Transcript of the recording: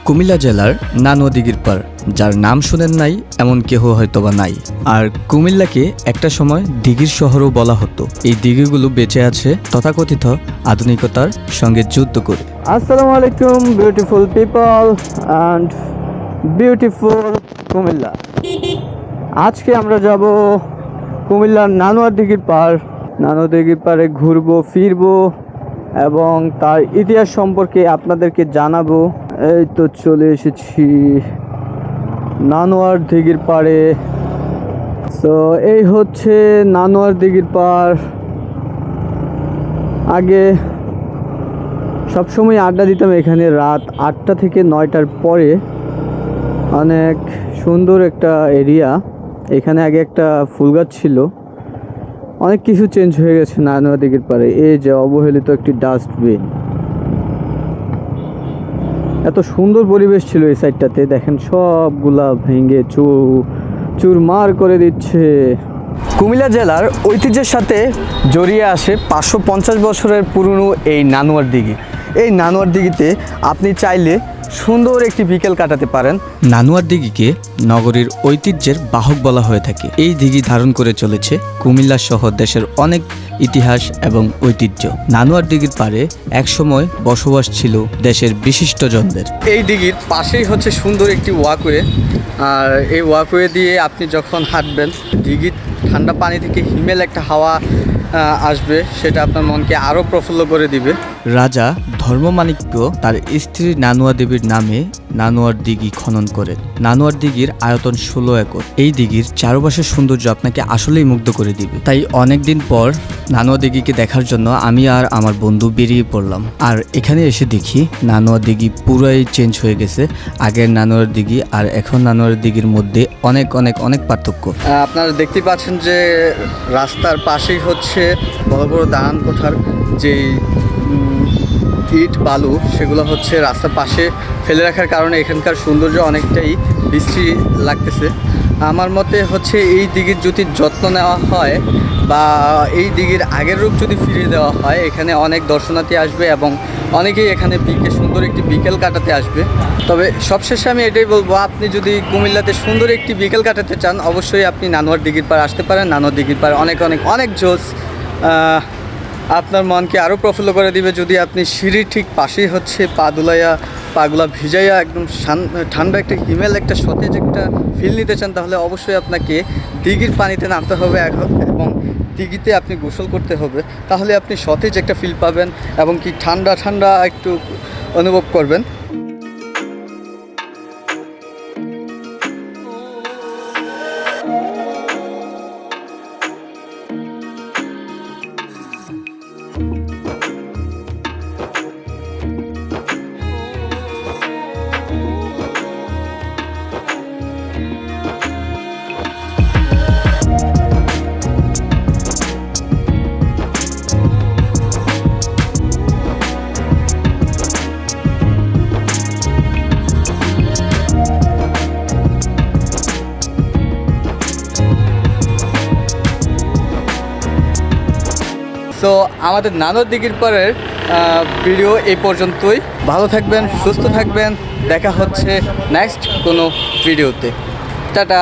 কুমিল্লা জেলার নানুয়া দিঘির পাড়, যার নাম শুনেন নাই এমন কেহ হয়তোবা নাই। আর কুমিল্লাকে একটা সময় দিঘির শহরও বলা হতো। এই দিঘিগুলো বেঁচে আছে তথাকথিত আধুনিকতার সঙ্গে যুদ্ধ করে। আসসালামু আলাইকুম beautiful people and beautiful Comilla. আজকে আমরা যাব কুমিল্লার নানুয়া দিঘির পাড়। নানুয়া দিঘির পাড়ে ঘুরবো ফিরবো এবং তার ইতিহাস সম্পর্কে আপনাদেরকে জানাবো। এই তো চলে এসেছি নানুয়ার দিঘির পাড়ে। তো এই হচ্ছে নানুয়ার দিঘির পাড়। আগে সবসময় আড্ডা দিতাম এখানে রাত 8টা থেকে 9টার পরে। অনেক সুন্দর একটা এরিয়া। এখানে আগে একটা ফুল গাছ ছিল, অনেক কিছু চেঞ্জ হয়ে গেছে নানুয়া দিঘির পাড়ে। এই যে অবহেলিত একটি ডাস্টবিন। এত সুন্দর পরিবেশ ছিল এই সাইডটাতে, দেখেন সবগুলা ভেঙে চুরমার করে দিচ্ছে। কুমিল্লা জেলার ঐতিহ্যের সাথে জড়িয়ে আসে 550 বছরের পুরনো এই নানুয়ার দিঘি। এই নানুয়ার দিঘিতে আপনি চাইলে সুন্দর একটি বিকেল কাটাতে পারেন। নানুয়ার দিঘিকে নগরীর ঐতিহ্যের বাহক বলা হয়ে থাকে। এই দিঘি ধারণ করে চলেছে কুমিল্লা সহ দেশের অনেক ইতিহাস এবং ঐতিহ্য। নানুয়ার দিঘির পাড়ে একসময় বসবাস ছিল দেশের বিশিষ্টজনদের। এই দিঘির পাশেই হচ্ছে সুন্দর একটি ওয়াকওয়ে। আর এই ওয়াকওয়ে দিয়ে আপনি যখন হাঁটবেন, দিঘির ঠান্ডা পানি থেকে হিমেল একটা হাওয়া আসবে, সেটা আপনার মনকে আরও প্রফুল্ল করে দিবে। রাজা ধর্মমাণিক্য তার স্ত্রী নানুয়া দেবীর নামে নানুয়ার দিঘি খনন করেন। নানুয়ার দিঘির আয়তন 16 একর। এই দিঘির চারপাশের সৌন্দর্য আপনাকে আসলেই মুগ্ধ করে দিবে। তাই অনেকদিন পর নানুয়া দিঘিকে দেখার জন্য আমি আর আমার বন্ধু বেরিয়ে পড়লাম। আর এখানে এসে দেখি নানুয়া দিঘি পুরাই চেঞ্জ হয়ে গেছে। আগের নানুয়ার দিঘি আর এখন নানুয়ার দিঘির মধ্যে অনেক অনেক অনেক পার্থক্য। আপনারা দেখতে পাচ্ছেন যে রাস্তার পাশেই হচ্ছে বড় বড় দালান কোঠার যেই ইট বালু, সেগুলো হচ্ছে রাস্তার পাশে ফেলে রাখার কারণে এখানকার সৌন্দর্য অনেকটাই বিশ্রী লাগতেছে। আমার মতে হচ্ছে এই দিঘির যদি যত্ন নেওয়া হয় বা এই দিঘির আগের রূপ যদি ফিরিয়ে দেওয়া হয়, এখানে অনেক দর্শনার্থী আসবে এবং অনেকেই এখানে সুন্দর একটি বিকেল কাটাতে আসবে। তবে সবশেষে আমি এটাই বলবো, আপনি যদি কুমিল্লাতে সুন্দর একটি বিকেল কাটাতে চান, অবশ্যই আপনি নানুয়ার দিঘির পাড় আসতে পারেন। নানুয়ার দিঘির পাড় অনেক অনেক অনেক জোস, আপনার মনকে আরও প্রফুল্ল করে দিবে। যদি আপনি সিঁড়ির ঠিক পাশেই হচ্ছে পাগুলা ভিজাইয়া একদম ঠান্ডা একটা হিমেল একটা সতেজ একটা ফিল নিতে চান, তাহলে অবশ্যই আপনাকে দিঘির পানিতে নামতে হবে এবং দিঘিতে আপনি গোসল করতে হবে। তাহলে আপনি সতেজ একটা ফিল পাবেন এবং কি ঠান্ডা ঠান্ডা একটু অনুভব করবেন। তো আমাদের নানুয়ার দিঘির পাড়ের ভিডিও এই পর্যন্তই। ভালো থাকবেন, সুস্থ থাকবেন। দেখা হচ্ছে নেক্সট কোনো ভিডিওতে। টাটা।